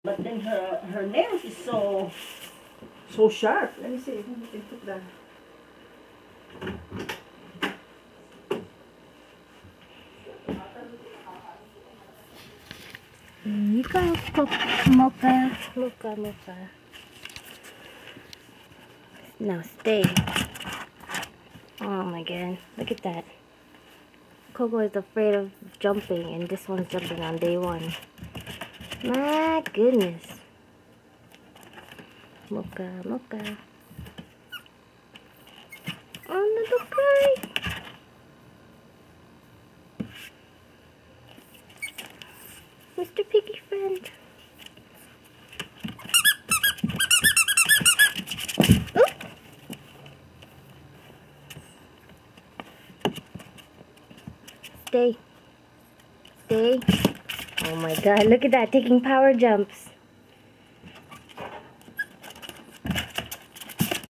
But then her nails is so sharp. Let me see if we can put that. You go, Mocha. Mocha. Now stay. Oh my god, look at that. Coco is afraid of jumping, and this one's jumping on day one. My goodness. Mocha. Oh, little guy. Mr. Piggy friend. Stay. Oh my god, look at that, taking power jumps.